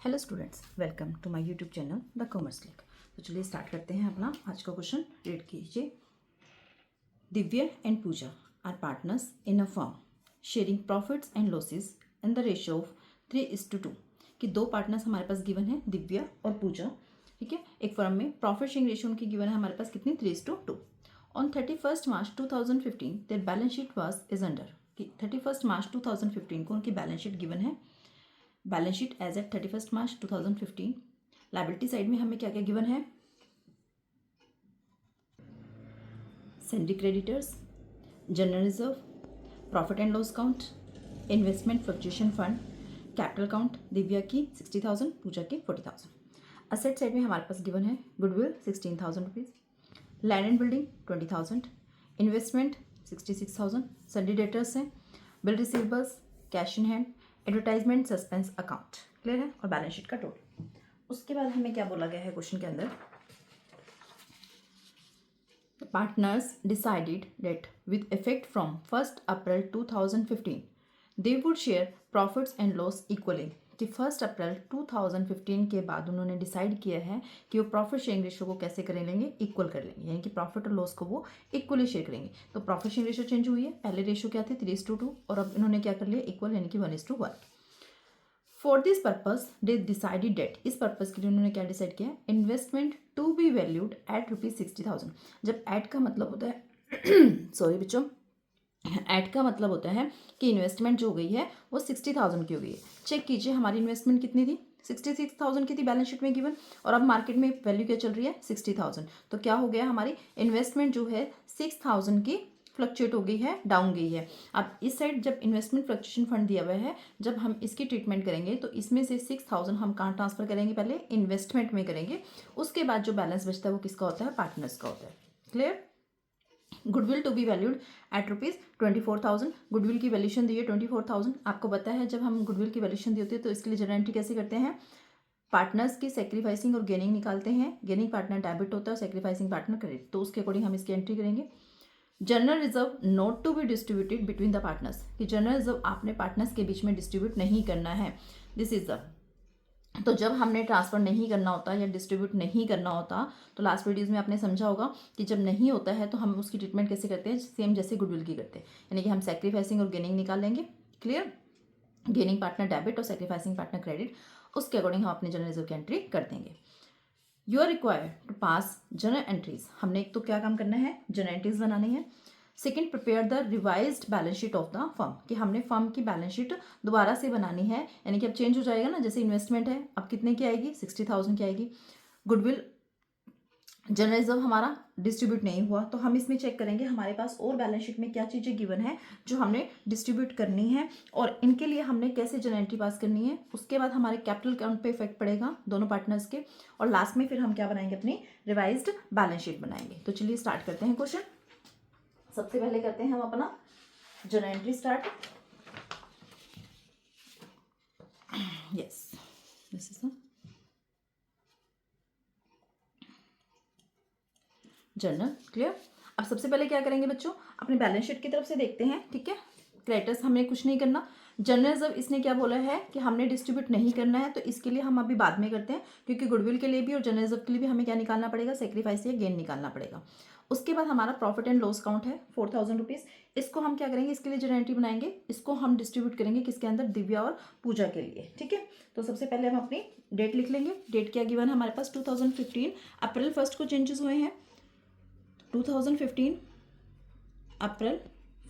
Hello students, welcome to my YouTube channel the commerce click. तो चलिए start करते हैं अपना आज का क्वेश्चन। रीड कीजिए। Divya and Puja are partners in a firm sharing profits and losses in the ratio of 3:2। कि दो पार्टनर्स हमारे पास गिवन है, दिव्या और पूजा। ठीक है, एक फर्म में प्रॉफिट शेयरिंग रेशियो उनकी गिवन है हमारे पास कितनी, 3:2। On 31 March 2015 their balance sheet was is under. कि 31 मार्च 2015 को उनकी बैलेंस शीट गिवन है। बैलेंस शीट एज एट 31 मार्च 2015। लाइबिलिटी साइड में हमें क्या क्या गिवन है, Sandy creditors, general reserve, profit and loss count, investment fluctuation fund, capital count Divya की 60,000, पूजा की 40,000। असेट साइड में हमारे पास गिवन है goodwill 16,000 rupees, land and building 20,000, investment 66,000, sundry debtors हैं, bill receivables, cash in hand, advertisement, suspense account. Clear है, और balance sheet का टोटल। उसके बाद हमें क्या बोला गया है क्वेश्चन के अंदर, partners decided that with effect from 1 April 2015 they would share profits and loss equally. कि 1 अप्रैल 2015 के बाद उन्होंने डिसाइड किया है कि वो प्रॉफिट शेयरिंग रेशियो को कैसे कर लेंगे, इक्वल कर लेंगे, यानी कि प्रॉफिट और लॉस को वो इक्वली शेयर करेंगे। तो प्रॉफिट शेयरिंग रेशियो चेंज हुई है, पहले रेशियो क्या थे 3:2 और अब इन्होंने क्या कर लिया, इक्वल, यानी कि 1:1। For this purpose they decided that, इस पर्पज के लिए उन्होंने क्या डिसाइड किया, investment to be valued at ₹60,000। जब एट का मतलब होता है सॉरी बच्चों, एट का मतलब होता है कि इन्वेस्टमेंट जो हो गई है वो 60,000 की हो गई है। चेक कीजिए हमारी इन्वेस्टमेंट कितनी थी, 66,000 की थी बैलेंस शीट में गिवन, और अब मार्केट में वैल्यू क्या चल रही है, 60,000। तो क्या हो गया, हमारी इन्वेस्टमेंट जो है 6,000 की फ्लक्चुएट हो गई है, डाउन गई है। अब इस साइड जब इन्वेस्टमेंट फ्लक्चुएशन फंड दिया हुआ है, जब हम इसकी ट्रीटमेंट करेंगे तो इसमें से 6,000 हम कहाँ ट्रांसफर करेंगे, पहले इन्वेस्टमेंट में करेंगे। उसके बाद जो बैलेंस बचता है वो किसका होता है, पार्टनर्स का होता है। Clear. Goodwill to be valued at ₹24,000। Goodwill की वैल्यूशन दी है 24,000। आपको पता है जब हम गुडविल की वैल्यूशन दी होती है तो इसके लिए जनरल एंट्री कैसे करते हैं, पार्टनर्स की सेक्रीफाइसिंग और गेनिंग निकालते हैं। गेनिंग पार्टनर डेबिट होता है, सेक्रीफाइसिंग पार्टनर क्रेडिट, तो उसके अकॉर्डिंग हम इसकी एंट्री करेंगे। General reserve not to be distributed between the partners. कि जनरल रिजर्व आपने पार्टनर्स के बीच में डिस्ट्रीब्यूट नहीं करना है। दिस इज द, तो जब हमने ट्रांसफ़र नहीं करना होता या डिस्ट्रीब्यूट नहीं करना होता, तो लास्ट वीडियोज़ में आपने समझा होगा कि जब नहीं होता है तो हम उसकी ट्रीटमेंट कैसे करते हैं, सेम जैसे गुडविल की करते हैं, यानी कि हम सेक्रीफाइसिंग और गेनिंग निकाल लेंगे। क्लियर। गेनिंग पार्टनर डेबिट और सेक्रीफाइसिंग पार्टनर क्रेडिट, उसके अकॉर्डिंग हम अपने जनरल रिजर्व की एंट्री कर देंगे। You are required to pass general entries. हमने एक तो क्या काम करना है, जनरल एंट्रीज बनानी है। Second, prepare the revised balance sheet of the firm. कि हमने फर्म की बैलेंस शीट दोबारा से बनानी है, यानी कि अब चेंज हो जाएगा ना, जैसे इन्वेस्टमेंट है अब कितने की आएगी, 60,000 की आएगी। गुडविल, जनरल रिजर्व हमारा डिस्ट्रीब्यूट नहीं हुआ, तो हम इसमें चेक करेंगे हमारे पास और बैलेंस शीट में क्या चीज़ें गिवन है जो हमने डिस्ट्रीब्यूट करनी है, और इनके लिए हमने कैसे जनरल एंट्री पास करनी है। उसके बाद हमारे कैपिटल अकाउंट पे इफेक्ट पड़ेगा दोनों पार्टनर्स के, और लास्ट में फिर हम क्या बनाएंगे, अपनी रिवाइज्ड बैलेंस शीट बनाएंगे। तो चलिए स्टार्ट करते हैं क्वेश्चन। सबसे पहले करते हैं हम अपना general entry start. Yes, this is general. Clear. अब सबसे पहले क्या करेंगे बच्चों, अपने बैलेंस शीट की तरफ से देखते हैं। ठीक है, क्रेडिटर्स हमें कुछ नहीं करना। जनरल रिजर्व इसने क्या बोला है कि हमने डिस्ट्रीब्यूट नहीं करना है, तो इसके लिए हम अभी बाद में करते हैं, क्योंकि गुडविल के लिए भी और जनरल रिजर्व के लिए भी हमें क्या निकालना पड़ेगा, सेक्रीफाइस या गेन निकालना पड़ेगा। उसके बाद हमारा प्रॉफिट एंड लॉस काउंट है 4,000 रुपीज़। इसको हम क्या करेंगे, इसके लिए जनरल एंट्री बनाएंगे, इसको हम डिस्ट्रीब्यूट करेंगे किसके अंदर, दिव्या और पूजा के लिए। ठीक है, तो सबसे पहले हम अपनी डेट लिख लेंगे। डेट क्या गिवन है हमारे पास, 2015 अप्रैल 1 को चेंजेस हुए हैं, 2015 अप्रैल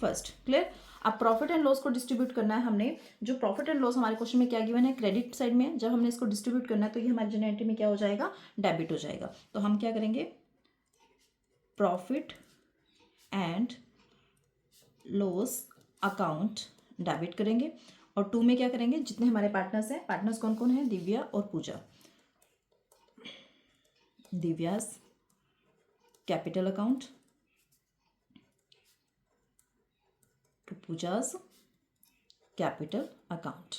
1। क्लियर। अब प्रॉफिट एंड लॉस को डिस्ट्रीब्यूट करना है हमने। जो प्रॉफिट एंड लॉस हमारे क्वेश्चन में क्या गिवन है, क्रेडिट साइड में, जब हमने इसको डिस्ट्रीब्यूट करना है तो ये हमारी जनरल एंट्री में क्या हो जाएगा, डेबिट हो जाएगा। तो हम क्या करेंगे, profit and loss account debit करेंगे, और 2 में क्या करेंगे, जितने हमारे पार्टनर्स हैं, पार्टनर्स कौन कौन है, दिव्या और Pooja. Divya's capital account to Pooja's capital account.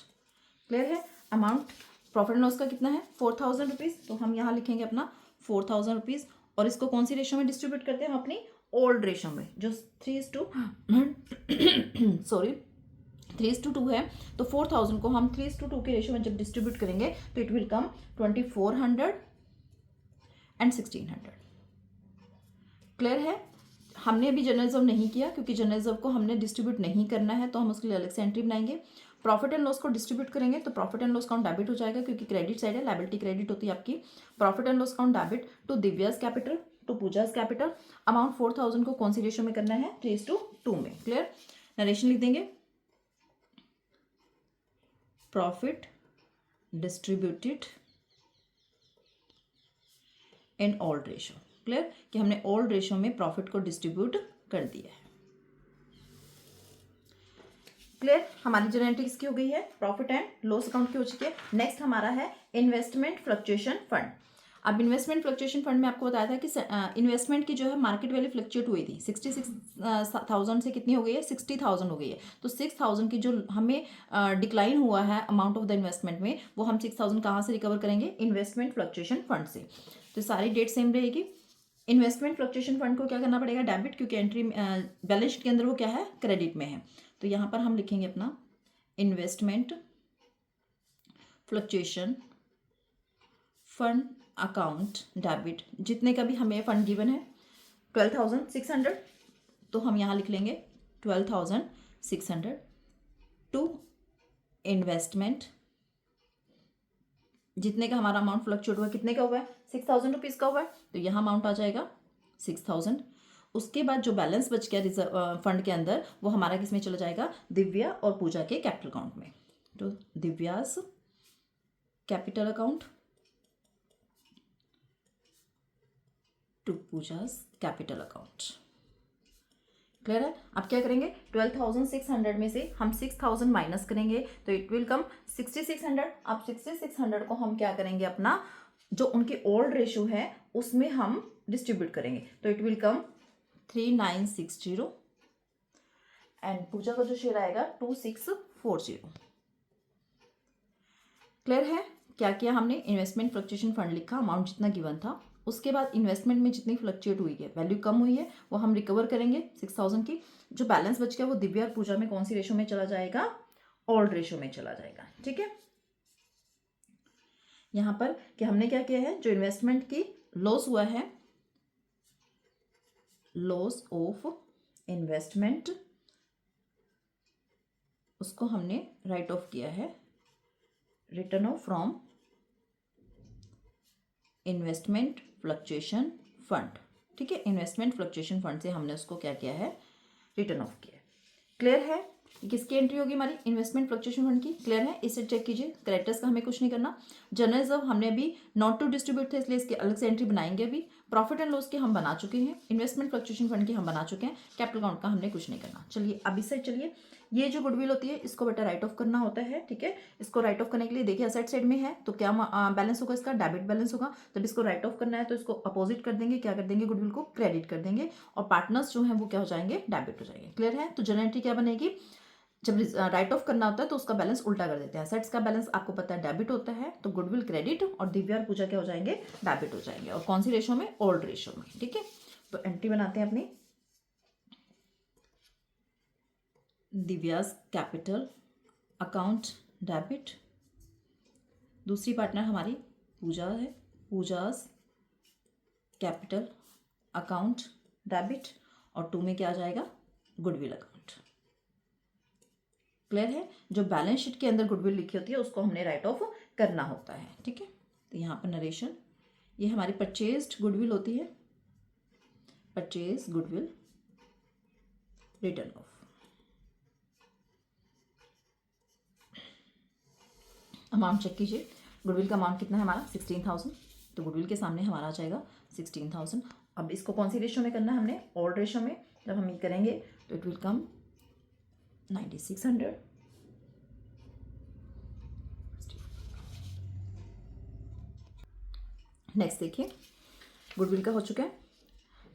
Clear है। अमाउंट प्रॉफिट एंड लॉस का कितना है, 4,000 रुपीज़, तो हम यहाँ लिखेंगे अपना 4,000 रुपीज़, और इसको कौन सी रेशो में डिस्ट्रीब्यूट करते हैं, हम अपनी ओल्ड रेशो में, जो 3:, सॉरी 3:2 है, तो 4000 को हम 3:2 के रेशियो में जब डिस्ट्रीब्यूट करेंगे तो it will come 2400 and 1600। Clear है। हमने अभी जनरल रिजर्व नहीं किया क्योंकि जनरल रिजर्व को हमने डिस्ट्रीब्यूट नहीं करना है, तो हम उसके लिए अलग से एंट्री बनाएंगे। प्रॉफिट एंड लॉस को डिस्ट्रीब्यूट करेंगे तो profit and loss account debit हो जाएगा, क्योंकि क्रेडिट साइड है, लायबिलिटी क्रेडिट होती है आपकी। Profit and loss account debit to Divya's capital, to Puja's capital. Amount 4000 को कौन सी रेशियो में करना है? 3:2 में। क्लियर। नरेशन लिख देंगे, profit distributed in old ratio. Clear, कि हमने ओल्ड रेशियो में प्रॉफिट को डिस्ट्रीब्यूट कर दिया है। क्लियर, हमारी जनरल एंट्री किसकी हो गई है? प्रॉफिट एंड लॉस अकाउंट की हो चुकी है। नेक्स्ट हमारा है इन्वेस्टमेंट फ्लक्चुएशन फंड। अब इन्वेस्टमेंट फ्लक्चुएशन फंड में आपको बताया था कि इन्वेस्टमेंट की जो है मार्केट वैल्यू फ्लक्चुएट हुई थी, 66,000 से कितनी हो गई है? 60,000 हो गई है। तो 6,000 की जो हमें डिक्लाइन हुआ है अमाउंट ऑफ द इन्वेस्टमेंट में, वो हम 6,000 कहाँ से रिकवर करेंगे? इन्वेस्टमेंट फ्लक्चुएशन फंड से। तो सारी डेट सेम रहेगी। इन्वेस्टमेंट फ्लक्चुएशन फंड को क्या करना पड़ेगा? डेबिट, क्योंकि एंट्री बैलेंस शीट के अंदर वो क्या है? क्रेडिट में है। तो यहाँ पर हम लिखेंगे अपना investment fluctuation fund account debit, जितने का भी हमें फंड गिवन है 12,600, तो हम यहाँ लिख लेंगे 12,600 टू इन्वेस्टमेंट, जितने का हमारा अमाउंट फ्लक्चुएट हुआ, कितने का हुआ है? 6,000 रुपीज़ का हुआ है, तो यहाँ अमाउंट आ जाएगा 6,000। उसके बाद जो बैलेंस बच गया रिजर्व फंड के अंदर, वो हमारा किस में चला जाएगा? दिव्या और पूजा के कैपिटल अकाउंट में। तो Divya's capital account to Puja's capital account. Clear है। अब क्या करेंगे? 12,600 में से हम 6,000 माइनस करेंगे तो इट विल कम 6,600। अब 6,600 को हम क्या करेंगे? अपना जो उनकी ओल्ड रेशियो है उसमें हम डिस्ट्रीब्यूट करेंगे, तो इट विल कम 3,960 एंड पूजा का जो शेयर आएगा 2,640। क्लियर है। क्या किया हमने? इन्वेस्टमेंट फ्लक्चुएशन फंड लिखा, अमाउंट जितना गिवन था। उसके बाद इन्वेस्टमेंट में जितनी फ्लक्चुएट हुई है, वैल्यू कम हुई है, वो हम रिकवर करेंगे 6,000 की। जो बैलेंस बच गया वो दिव्या और पूजा में कौन सी रेशियो में चला जाएगा? ओल्ड रेशियो में चला जाएगा। ठीक है। यहाँ पर कि हमने क्या किया है? जो इन्वेस्टमेंट की लॉस हुआ है, लॉस ऑफ इन्वेस्टमेंट, उसको हमने राइट ऑफ किया है, return of from investment fluctuation fund. ठीक है, इन्वेस्टमेंट फ्लक्चुएशन फंड से हमने उसको क्या किया है? रिटर्न ऑफ किया है। क्लियर है। किसकी एंट्री होगी हमारी? इन्वेस्टमेंट फ्लक्चुएशन फंड की। क्लियर है। इसे चेक कीजिए, करेक्टर्स का हमें कुछ नहीं करना। जनरल रिजर्व हमने अभी नॉट टू डिस्ट्रीब्यूट थे, इसलिए इसकी अलग से एंट्री बनाएंगे। अभी प्रॉफिट एंड लॉस के हम बना चुके हैं, इन्वेस्टमेंट फ्लक्चुएशन फंड की हम बना चुके हैं, कैपिटल अकाउंट का हमने कुछ नहीं करना। चलिए अब इससे चलिए, ये जो गुडविल होती है इसको बेटा राइट ऑफ करना होता है। ठीक है, इसको राइट ऑफ करने के लिए देखिए असेट साइड में है तो क्या बैलेंस होगा? इसका डेबिट बैलेंस होगा। जब इसको राइट ऑफ करना है तो इसको अपोजिट कर देंगे, क्या कर देंगे? गुडविल को क्रेडिट कर देंगे, और पार्टनर्स जो हैं वो क्या हो जाएंगे? डेबिट हो जाएंगे। क्लियर है। तो जनरल एंट्री क्या बनेगी? जब राइट ऑफ करना होता है तो उसका बैलेंस उल्टा कर देते हैं। असेट्स का बैलेंस आपको पता है डेबिट होता है, तो गुडविल क्रेडिट और दिव्या और पूजा क्या हो जाएंगे? डेबिट हो जाएंगे। और कौन सी रेशियो में? ओल्ड रेशियो में। ठीक है, तो एंट्री बनाते हैं अपनी, दिव्यास कैपिटल अकाउंट डेबिट। दूसरी पार्टनर हमारी पूजा है, पूजास कैपिटल अकाउंट डेबिट, और 2 में क्या आ जाएगा? Goodwill account. क्लियर है। जो बैलेंस शीट के अंदर गुडविल लिखी होती है उसको हमने राइट ऑफ करना होता है। ठीक है, तो यहाँ पर नरेशन, ये हमारी परचेज्ड गुडविल होती है, purchase goodwill, return off. Amount check कीजिए, गुडविल का अमाउंट कितना है हमारा? 16,000, तो गुडविल के सामने हमारा आ जाएगा 16,000। अब इसको कौन सी रेशियो में करना है हमने? ओल्ड रेशियो में। जब हम ये करेंगे तो इट विल कम 9,600। नेक्स्ट देखिए, गुडविल का हो चुका है,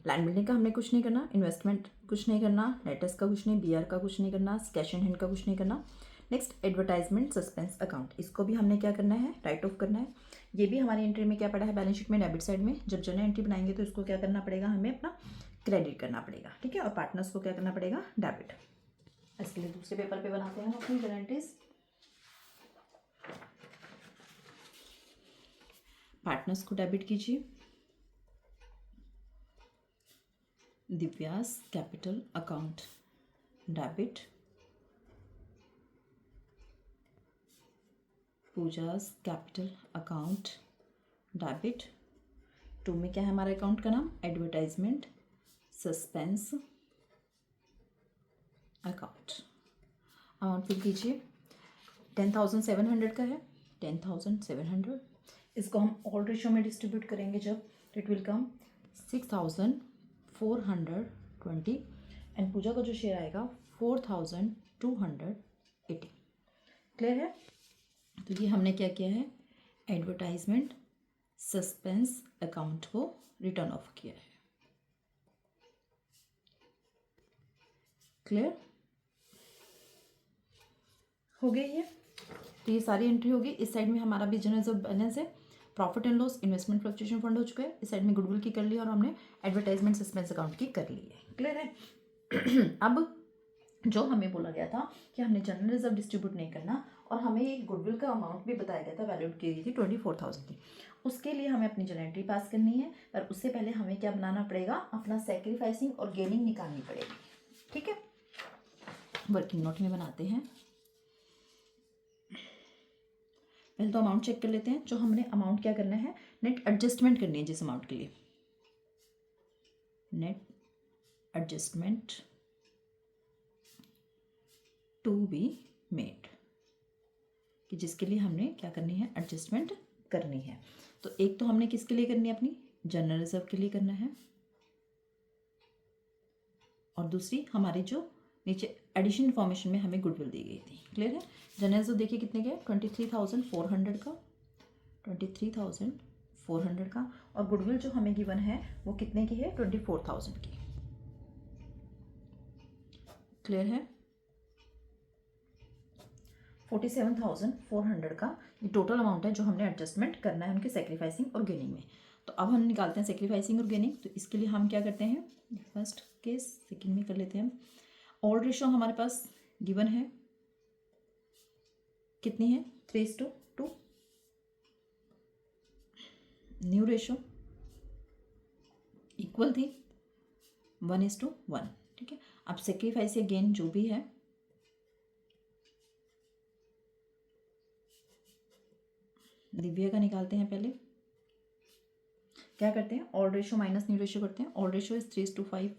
लैंड बिल्डिंग का हमने कुछ नहीं करना, इन्वेस्टमेंट कुछ नहीं करना, लेटर्स का कुछ नहीं, बीआर का कुछ नहीं करना, कैश इन हैंड का कुछ नहीं करना। नेक्स्ट एडवर्टाइजमेंट सस्पेंस अकाउंट, इसको भी हमने क्या करना है? राइट ऑफ करना है। ये भी हमारी एंट्री में क्या पड़ा है? बैलेंस शीट में डेबिट साइड में। जब जनरल एंट्री बनाएंगे तो इसको क्या करना पड़ेगा? हमें अपना क्रेडिट करना पड़ेगा। ठीक है, और पार्टनर्स को क्या करना पड़ेगा? डेबिट। इसके लिए दूसरे पेपर पे बनाते हैं हम अपनी जर्नल एंट्रीज। पार्टनर्स को डेबिट कीजिए। Divya's capital account debit, Puja's capital account debit. To में क्या है हमारे अकाउंट का नाम, advertisement suspense account. Amount fill कीजिए। 10,700 का है, 10,700। इसको हम ऑल रेशियो में डिस्ट्रीब्यूट करेंगे जब, तो इट विल कम 6,420 एंड पूजा का जो शेयर आएगा 4,280। क्लियर है। तो ये हमने क्या किया है, एडवर्टाइजमेंट सस्पेंस अकाउंट को रिटर्न ऑफ किया है। क्लियर हो गई ये। तो ये सारी एंट्री होगी। इस साइड में हमारा भी जनरल रिजर्व बैलेंस है, profit and loss, investment fluctuation fund हो चुका है। इस साइड में गुडविल की कर ली और हमने एडवर्टाइजमेंट सस्पेंस अकाउंट की कर ली है। क्लियर है। अब जो हमें बोला गया था कि हमने जनरल रिजर्व डिस्ट्रीब्यूट नहीं करना और हमें एक गुडविल का अमाउंट भी बताया गया था, वैल्यूड की गई थी 24,000 की। उसके लिए हमें अपनी जनरल एंट्री पास करनी है, पर उससे पहले हमें क्या बनाना पड़ेगा, अपना सेक्रीफाइसिंग और गेनिंग निकालनी पड़ेगी। ठीक है, वर्किंग नोट में बनाते हैं। पहले तो अमाउंट चेक कर लेते हैं। जो हमने अमाउंट क्या करना है, नेट एडजस्टमेंट करनी है जिस अमाउंट के लिए, net adjustment to be made, कि जिसके लिए हमने क्या करनी है, एडजस्टमेंट करनी है। तो एक तो हमने किसके लिए करनी है, अपनी जनरल रिजर्व के लिए करना है, और दूसरी हमारी जो नीचे एडिशन इन्फॉर्मेशन में हमें गुडविल दी गई थी। क्लियर है। जनरल रिजर्व देखिए कितने के, 23,400 का, 23,400 का, और गुडविल जो हमें गिवन है वो कितने की है, 24,000 की। क्लियर है। 47,400 का ये टोटल अमाउंट है जो हमने एडजस्टमेंट करना है उनके सेक्रीफाइसिंग और गेनिंग में। तो अब हम निकालते हैं सेक्रीफाइसिंग और गेनिंग। तो इसके लिए हम क्या करते हैं, फर्स्ट केस सेकंड में कर लेते हैं हम। ऑल रेशियो हमारे पास गिवन है, कितनी है, 3:2। न्यू रेशियो इक्वल थी 1:1। ठीक है। अब सेक्रीफाइस या गेन जो भी है, दिव्या का निकालते हैं। पहले क्या करते हैं, all ratio minus new ratio करते हैं। ऑल रेशियो इज 3:5,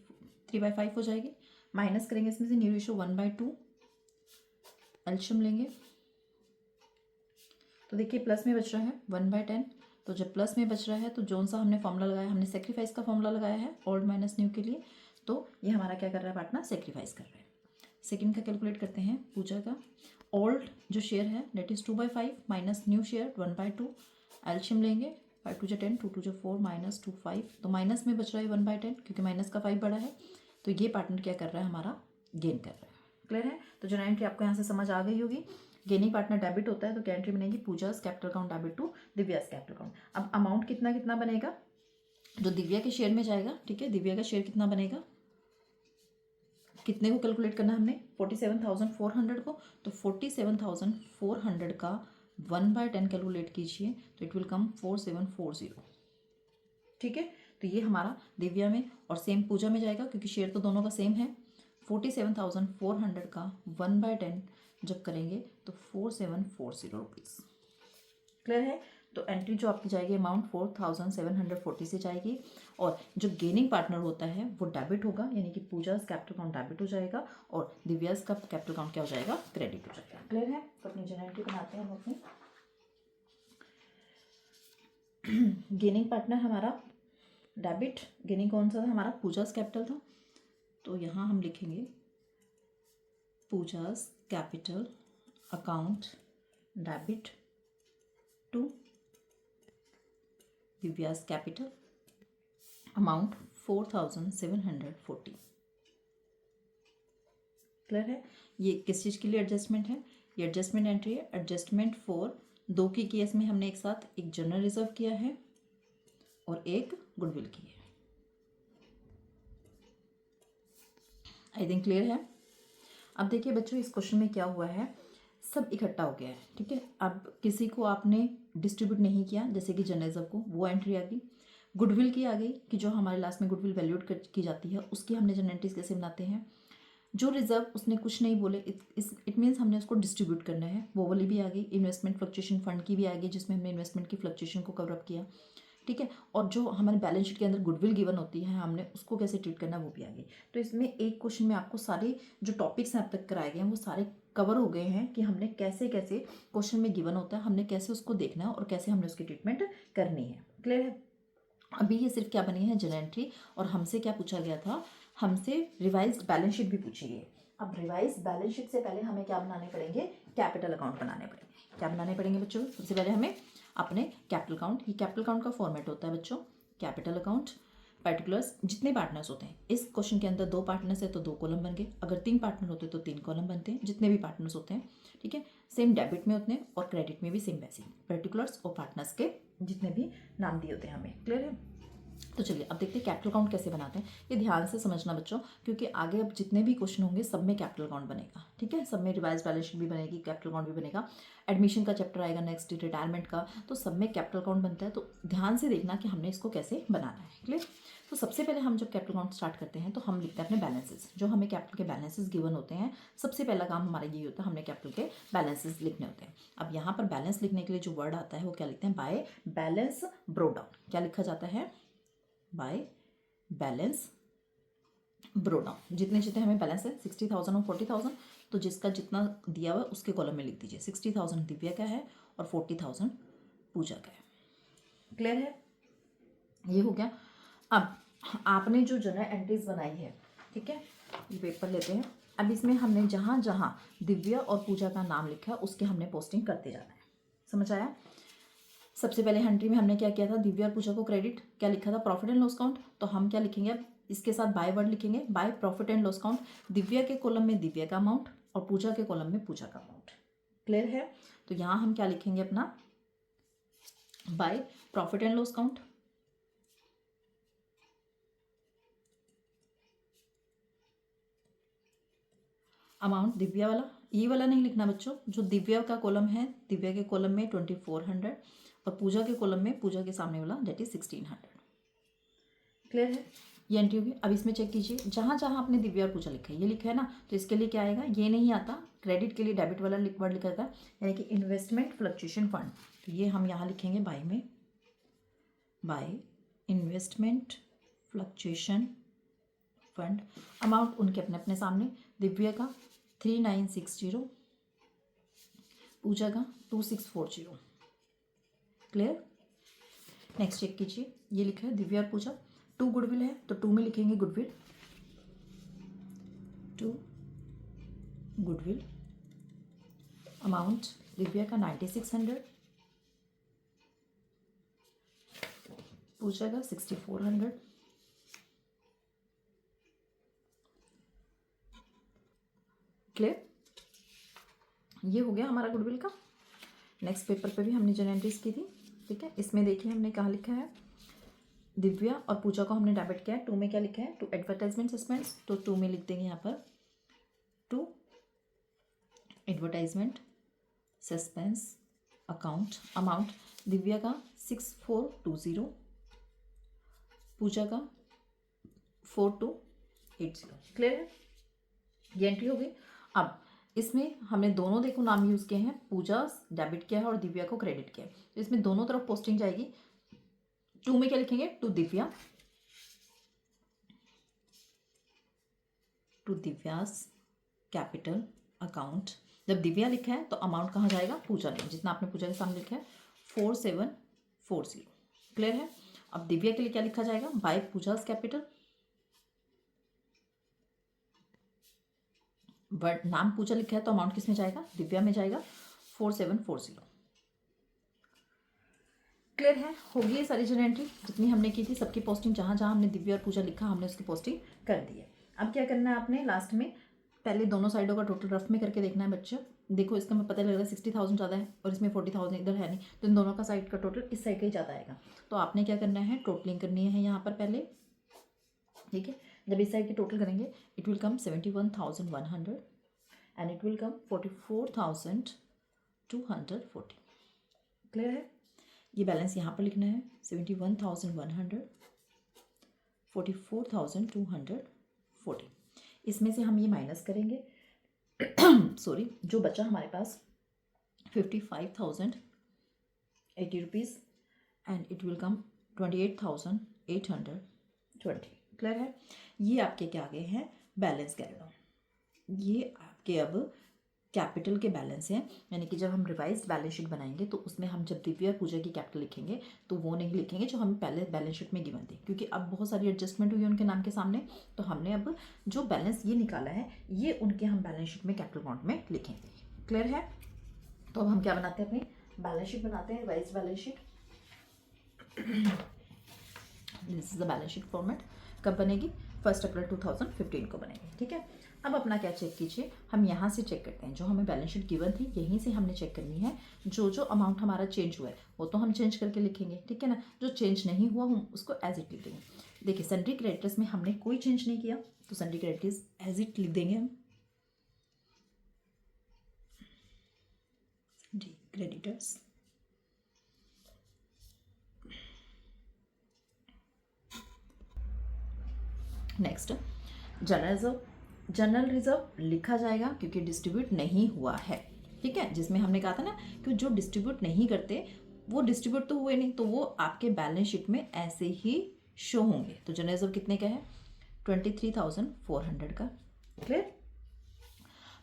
3/5 हो जाएगी। माइनस करेंगे इसमें से न्यू रेशियो 1/2, एलशियम लेंगे। तो देखिए प्लस में बच रहा है 1/10। तो जब प्लस में बच रहा है तो जोन सा हमने फॉर्मूला लगाया, हमने सेक्रीफाइस का फॉर्मूला लगाया है ओल्ड माइनस न्यू के लिए। तो ये हमारा क्या कर रहा है, पार्टनर सेक्रीफाइस कर रहा है। सेकंड का कैलकुलेट करते हैं, पूजा का ओल्ड जो शेयर है that is 2/5 minus new share 1/2, एलशियम लेंगे। 5 2 10, 2 2 4 माइनस 2 5। तो माइनस में बच रहा है 1/10 क्योंकि माइनस का 5 बड़ा है। तो ये पार्टनर क्या कर रहा है, हमारा गेन कर रहा है। क्लियर है। तो जो एंट्री आपको यहाँ से समझ आ गई होगी, गेनिंग पार्टनर डेबिट होता है तो क्या एंट्री बनेगी, Pooja's capital account debit to Divya's capital account. अब अमाउंट कितना कितना बनेगा, जो दिव्या के शेयर में जाएगा। ठीक है, दिव्या का शेयर कितना बनेगा, कितने को कैलकुलेट करना हमने, 47,400 को। तो 47,400 का 1/10 कैलकुलेट कीजिए तो इट विल कम 4740। ठीक है। तो ये हमारा दिव्या में और सेम पूजा में जाएगा क्योंकि शेयर तो दोनों का सेम है। 47,400 का 1/10 जब करेंगे तो 4740 रुपीज़। क्लियर है। तो एंट्री जो आपकी जाएगी अमाउंट 4,740 से जाएगी, और जो गेनिंग पार्टनर होता है वो डेबिट होगा, यानी कि पूजास कैपिटल अकाउंट डेबिट हो जाएगा और दिव्यास का कैपिटल अकाउंट क्या हो जाएगा, क्रेडिट हो जाएगा। क्लियर है। तो अपनी जनरल एंट्री बनाते हैं हम अपनी। गेनिंग पार्टनर हमारा डेबिट, गेनिंग कौन सा था हमारा, पूजास कैपिटल था। तो यहाँ हम लिखेंगे Pooja's capital account debit to Divya's capital amount 4,740। Clear है। ये किस चीज़ के लिए एडजस्टमेंट है, ये एडजस्टमेंट एंट्री है। एडजस्टमेंट फॉर दो की केस में हमने एक साथ एक जनरल रिजर्व किया है और एक गुडविल की है। आई थिंक क्लियर है। अब देखिए बच्चों, इस क्वेश्चन में क्या हुआ है, सब इकट्ठा हो गया है, ठीक है। अब किसी को आपने डिस्ट्रीब्यूट नहीं किया, जैसे कि जर्नलिज्म को, वो एंट्री आ गई। गुडविल की आ गई कि जो हमारे लास्ट में गुडविल वैल्यूड की जाती है, उसकी हमने जनरल एंट्रीज कैसे बनाते हैं। जो रिजर्व, उसने कुछ नहीं बोले, इट मीन्स हमने उसको डिस्ट्रीब्यूट करना है, वो वाली भी आ गई। इन्वेस्टमेंट फ्लक्चुएशन फंड की भी आ गई, जिसमें हमने इन्वेस्टमेंट की फ्लक्चुएशन को कवर अप किया, ठीक है। और जो हमारे बैलेंस शीट के अंदर गुडविल गिवन होती है, हमने उसको कैसे ट्रीट करना है वो भी आ गई। तो इसमें एक क्वेश्चन में आपको सारे जो टॉपिक्स हैं अब तक कराए गए हैं वो सारे कवर हो गए हैं कि हमने कैसे कैसे क्वेश्चन में गिवन होता है, हमने कैसे उसको देखना है और कैसे हमने उसकी ट्रीटमेंट करनी है। क्लियर है। अभी ये सिर्फ क्या बनी है, जनरल एंट्री। और हमसे क्या पूछा गया था, हमसे रिवाइज्ड बैलेंस शीट भी पूछी है। अब रिवाइज बैलेंस शीट से पहले हमें क्या बनाने पड़ेंगे, कैपिटल अकाउंट बनाने पड़ेंगे। क्या बनाने पड़ेंगे बच्चों, सबसे पहले हमें अपने कैपिटल अकाउंट, ये कैपिटल अकाउंट का फॉर्मेट होता है बच्चों, कैपिटल अकाउंट, पर्टिकुलर्स, जितने पार्टनर्स होते हैं। इस क्वेश्चन के अंदर 2 पार्टनर्स है तो 2 कॉलम बन गए, अगर 3 पार्टनर होते तो 3 कॉलम बनते हैं, जितने भी पार्टनर्स होते हैं, ठीक है। सेम डेबिट में होते हैं और क्रेडिट में भी सेम वैसे ही, पर्टिकुलर्स और पार्टनर्स के जितने भी नाम दिए होते हैं हमें। क्लियर है। तो चलिए अब देखते हैं कैपिटल अकाउंट कैसे बनाते हैं। ये ध्यान से समझना बच्चों, क्योंकि आगे अब जितने भी क्वेश्चन होंगे सब में कैपिटल अकाउंट बनेगा, ठीक है। सब में रिवाइज बैलेंस शीट भी बनेगी, कैपिटल अकाउंट भी बनेगा। एडमिशन का चैप्टर आएगा नेक्स्ट, रिटायरमेंट का, तो सब में कैपिटल अकाउंट बनता है। तो ध्यान से देखना कि हमने इसको कैसे बनाना है। क्लियर। तो सबसे पहले हम जब कैपिटल अकाउंट स्टार्ट करते हैं तो हम लिखते हैं अपने बैलेंसेस, जो हमें कैपिटल के बैलेंसेस गिवन होते हैं। सबसे पहला काम हमारा यही होता है, हमने कैपिटल के बैलेंसेस लिखने होते हैं। अब यहाँ पर बैलेंस लिखने के लिए जो वर्ड आता है वो क्या लिखते हैं, बाय बैलेंस ब्रोड डाउन। क्या लिखा जाता है, बाय बैलेंस ब्रो डाउन। जितने जितने हमें बैलेंस है 60,000 और 40,000, तो जिसका जितना दिया हुआ है उसके कॉलम में लिख दीजिए। 60,000 दिव्या का है और 40,000 पूजा का है। क्लियर है, ये हो गया। अब आपने जो जनरल एंट्रीज बनाई है, ठीक है, ये पेपर लेते हैं। अब इसमें हमने जहाँ जहाँ दिव्या और पूजा का नाम लिखा है उसके हमने पोस्टिंग करते जाना है। समझ आया। सबसे पहले एंट्री में हमने क्या किया था, दिव्या और पूजा को क्रेडिट क्या लिखा था, प्रॉफिट एंड लॉस काउंट। तो हम क्या लिखेंगे, अब इसके साथ बाय वर्ड लिखेंगे, by profit and loss count. Divya के कॉलम में दिव्या का अमाउंट और पूजा के कॉलम में पूजा का अमाउंट। क्लियर है। तो यहाँ हम क्या लिखेंगे अपना, by profit and loss count, amount Divya वाला, ये वाला नहीं लिखना बच्चों। जो दिव्या का कॉलम है, दिव्या के कॉलम में 2400 और पूजा के कॉलम में पूजा के सामने वाला डेट इज 1600। क्लियर है, ये एंट्री होगी। अब इसमें चेक कीजिए, जहाँ जहाँ आपने दिव्या और पूजा लिखा है, ये लिखा है ना, तो इसके लिए क्या आएगा, ये नहीं आता। क्रेडिट के लिए डेबिट वाला वर्ड लिखा था, यानी कि इन्वेस्टमेंट फ्लक्चुएशन फंड। तो ये हम यहाँ लिखेंगे बाय में, by investment fluctuation fund. Amount उनके अपने अपने सामने, दिव्या का 3960, पूजा का 2640। क्लियर। नेक्स्ट चेक कीजिए, ये लिखा है दिव्या और पूजा, 2 गुडविल है तो 2 में लिखेंगे गुडविल, 2 गुडविल। अमाउंट दिव्या का 9600, पूजा का 6400। क्लियर, ये हो गया हमारा गुडविल का। नेक्स्ट पेपर पे भी हमने जनरल एंट्रीज की थी, ठीक है। इसमें देखिए हमने कहाँ लिखा है, दिव्या और पूजा को हमने डेबिट किया है। 2 में क्या लिखा है, 2 एडवर्टाइजमेंट सस्पेंस, तो 2 में लिख देंगे यहाँ पर 2 advertisement suspense account. Amount Divya का 6420, पूजा का 4280। क्लियर है, ये एंट्री हो गई। अब इसमें हमने दोनों देखो नाम यूज़ किए हैं, पूजा डेबिट किया है और दिव्या को क्रेडिट किया है, तो इसमें दोनों तरफ पोस्टिंग जाएगी। 2 में क्या लिखेंगे, to Divya, to Divya's capital account. जब दिव्या लिखा है तो अमाउंट कहाँ जाएगा, पूजा ने, जितना आपने पूजा के सामने लिखा है 4740। क्लियर है। अब दिव्या के लिए क्या लिखा जाएगा, बाय पूजास कैपिटल, बट नाम पूजा लिखा है तो अमाउंट किस में जाएगा, दिव्या में जाएगा, 4740। क्लियर है, होगी ये सारी जनरल एंट्री जितनी हमने की थी, सबकी पोस्टिंग जहाँ जहाँ हमने दिव्या और पूजा लिखा हमने उसकी पोस्टिंग कर दी है। अब क्या करना है आपने, लास्ट में पहले दोनों साइडों का टोटल रफ में करके देखना है बच्चे। देखो इसका मैं पता लग रहा है 60,000 ज़्यादा है और इसमें 40,000 इधर है नहीं, तो इन दोनों का साइड का टोटल इस साइड का ही ज़्यादा आएगा। तो आपने क्या करना है, टोटलिंग करनी है यहाँ पर पहले, ठीक है। जब इस साइड की टोटल करेंगे it will come 71,100 and it will come 44,240। Clear है? ये बैलेंस यहाँ पर लिखना है 71,100, 44,240। इसमें से हम ये माइनस करेंगे सॉरी, जो बचा हमारे पास 55,080 rupees and it will come 28,820। Clear है? ये आपके क्या आ गए हैं? Balance carried on. ये आपके अब कैपिटल के बैलेंस हैं, यानी कि जब हम रिवाइज्ड बैलेंस शीट बनाएंगे तो उसमें हम जब दिव्या और पूजा की कैपिटल लिखेंगे तो वो नहीं लिखेंगे जो हमें पहले बैलेंस शीट में गिवन थी, क्योंकि अब बहुत सारी एडजस्टमेंट हुई है उनके नाम के सामने। तो हमने अब जो बैलेंस ये निकाला है ये उनके हम बैलेंस शीट में कैपिटल अकाउंट में लिखेंगे। क्लियर है? तो अब हम क्या बनाते हैं? अपनी बैलेंस शीट बनाते हैं, revised balance sheet. This is the balance sheet format. कब बनेगी? 1 अप्रैल 2015 को बनेगी। ठीक है? अब अपना क्या चेक कीजिए, हम यहाँ से चेक करते हैं। जो हमें बैलेंस शीट गिवन थी यहीं से हमने चेक करनी है। जो जो अमाउंट हमारा चेंज हुआ है वो तो हम चेंज करके लिखेंगे, ठीक है ना। जो चेंज नहीं हुआ हम उसको एज इट लिख देंगे। देखिए सन्ड्री क्रेडिटर्स में हमने कोई चेंज नहीं किया तो सन्ड्री क्रेडिटर्स एज इट लिख देंगे हम। Sundry creditors next general reserve लिखा जाएगा क्योंकि डिस्ट्रीब्यूट नहीं हुआ है। ठीक है? जिसमें हमने कहा था ना कि जो डिस्ट्रीब्यूट नहीं करते वो डिस्ट्रीब्यूट तो हुए नहीं, तो वो आपके बैलेंस शीट में ऐसे ही शो होंगे। तो जनरल रिजर्व कितने का है? 23,400 का। Clear?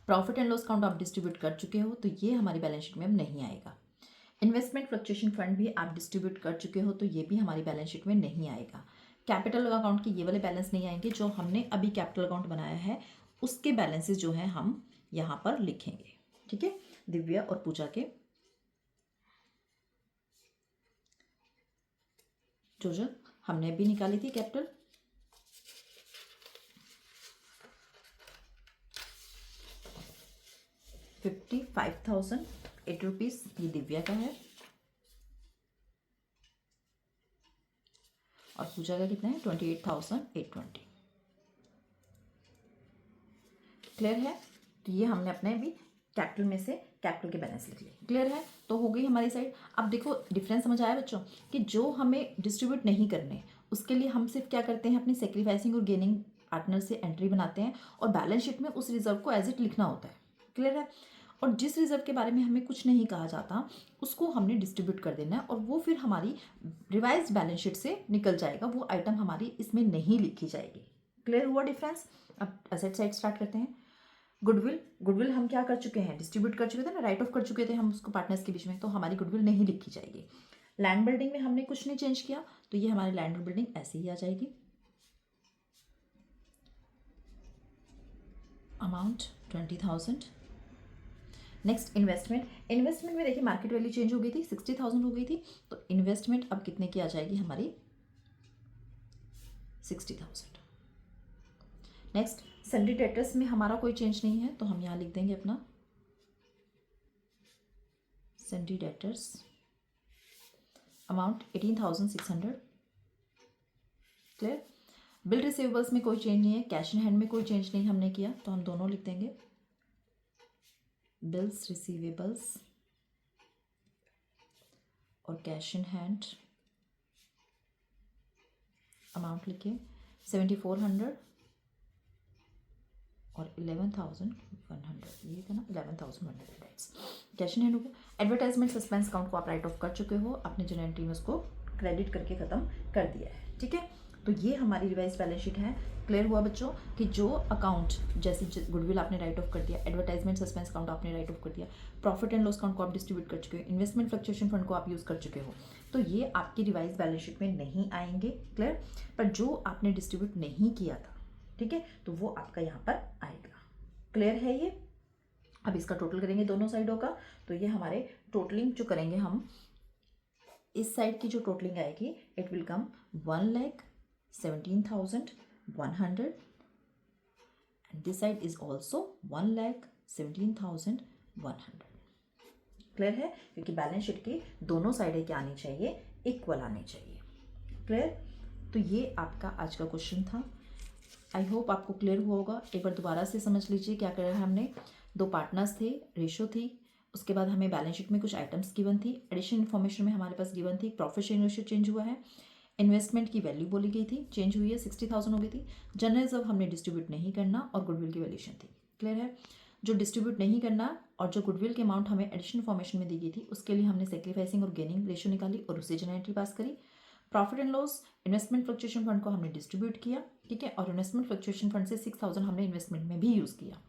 Profit and loss account आप डिस्ट्रीब्यूट कर चुके हो तो ये हमारी बैलेंस शीट में अब नहीं आएगा। इन्वेस्टमेंट फ्लक्चुएशन फंड भी आप डिस्ट्रीब्यूट कर चुके हो तो ये भी हमारी बैलेंस शीट में नहीं आएगा। कैपिटल अकाउंट के ये वाले बैलेंस नहीं आएंगे। जो हमने अभी कैपिटल अकाउंट बनाया है उसके बैलेंसेस जो हैं हम यहाँ पर लिखेंगे। ठीक है? दिव्या और पूजा के जो हमने अभी निकाली थी कैपिटल, ₹55,008 ये दिव्या का है और पूजा का कितना है? 28,820। क्लियर है? तो ये हमने अपने अभी कैपिटल में से कैपिटल के बैलेंस लिख लिए। क्लियर है? तो हो गई हमारी साइड। अब देखो डिफरेंस समझ आया बच्चों कि जो हमें डिस्ट्रीब्यूट नहीं करने उसके लिए हम सिर्फ क्या करते हैं? अपनी सेक्रीफाइसिंग और गेनिंग पार्टनर से एंट्री बनाते हैं और बैलेंस शीट में उस रिजर्व को एज इट लिखना होता है। क्लियर है? और जिस रिजर्व के बारे में हमें कुछ नहीं कहा जाता उसको हमने डिस्ट्रीब्यूट कर देना है और वो फिर हमारी रिवाइज्ड बैलेंस शीट से निकल जाएगा। वो आइटम हमारी इसमें नहीं लिखी जाएगी। क्लियर हुआ डिफरेंस? अब एसेट साइड स्टार्ट करते हैं। गुडविल हम क्या कर चुके हैं? डिस्ट्रीब्यूट कर चुके थे ना, राइट ऑफ कर चुके थे हम उसको पार्टनर्स के बीच में, तो हमारी गुडविल नहीं लिखी जाएगी। लैंड बिल्डिंग में हमने कुछ नहीं चेंज किया तो ये हमारी लैंड बिल्डिंग ऐसे ही आ जाएगी। अमाउंट 20,000। नेक्स्ट इन्वेस्टमेंट में देखिए मार्केट वैल्यू चेंज हो गई थी, 60,000 हो गई थी, तो इन्वेस्टमेंट अब कितने की आ जाएगी हमारी? 60,000। नेक्स्ट सन्ड्री डेटर्स में हमारा कोई चेंज नहीं है तो हम यहाँ लिख देंगे अपना sundry debtors amount 18,600। Clear? Bill receivables में कोई चेंज नहीं है, कैश इन हैंड में कोई चेंज नहीं हमने किया तो हम दोनों लिख देंगे बिल्स रिसीवेबल्स और कैश इन हैंड अमाउंट लिखे 7,400 और 11,100। ये था ना 11,100। कैश इन हैंड हो गया। एडवर्टाइजमेंट सस्पेंस अकाउंट को आप राइट ऑफ कर चुके हो, आपने जनरल एंट्री में उसको क्रेडिट करके ख़त्म कर दिया है। ठीक है? तो ये हमारी रिवाइज बैलेंस शीट है। क्लियर हुआ बच्चों कि जो अकाउंट जैसे गुडविल आपने राइट ऑफ कर दिया, एडवर्टाइजमेंट सस्पेंस अकाउंट आपने राइट ऑफ कर दिया, प्रॉफिट एंड लॉस अकाउंट को आप डिस्ट्रीब्यूट कर चुके हो, इन्वेस्टमेंट फ्लक्चुएशन फंड को आप यूज़ कर चुके हो, तो ये आपकी रिवाइज बैलेंस शीट में नहीं आएंगे। क्लियर? पर जो आपने डिस्ट्रीब्यूट नहीं किया था, ठीक है, तो वो आपका यहाँ पर आएगा। क्लियर है ये? अब इसका टोटल करेंगे दोनों साइडों का, तो ये हमारे टोटलिंग जो करेंगे हम, इस साइड की जो टोटलिंग आएगी it will come 1,17,100 and this side is also 1,17,100। Clear है? क्योंकि बैलेंस शीट की दोनों साइडें क्या आनी चाहिए? इक्वल आनी चाहिए। क्लियर? तो ये आपका आज का क्वेश्चन था। आई होप आपको क्लियर हुआ होगा। एक बार दोबारा से समझ लीजिए क्या करा है हमने। 2 पार्टनर्स थे, रेशो थी, उसके बाद हमें बैलेंस शीट में कुछ आइटम्स गिवन थी, एडिशनल इन्फॉर्मेशन में हमारे पास गिवन थी प्रॉफिट शेयरिंग रेशियो चेंज हुआ है, इन्वेस्टमेंट की वैल्यू बोली गई थी, चेंज हुई है 60,000 हो गई थी, जनरल रिजर्व हमने डिस्ट्रीब्यूट नहीं करना और गुडविल की वैल्यूएशन थी। क्लियर है? जो डिस्ट्रीब्यूट नहीं करना और जो गुडविल के अमाउंट हमें एडिशनल इन्फॉर्मेशन में दी गई थी उसके लिए हमने सेक्रीफाइसिंग और गेनिंग रेशियो निकाली और उससे जनरल एंट्री पास करी। Profit and loss investment fluctuation fund को हमने डिस्ट्रीब्यूट किया, ठीक है, और इन्वेस्टमेंट फ्लक्चुएशन फंड से 6,000 हमने इन्वेस्टमेंट में भी यूज़ किया।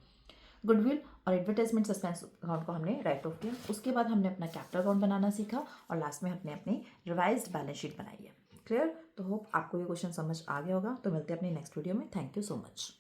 गुडविल और एडवर्टाइजमेंट सस्पेंस अकाउंट को हमने राइट ऑफ किया। उसके बाद हमने अपना कैपिटल अकाउंट बनाना सीखा और लास्ट में हमने अपनी रिवाइज्ड बैलेंस शीट बनाई है। क्लियर? तो होप आपको ये क्वेश्चन समझ आ गया होगा। तो मिलते हैं अपनी नेक्स्ट वीडियो में। Thank you so much.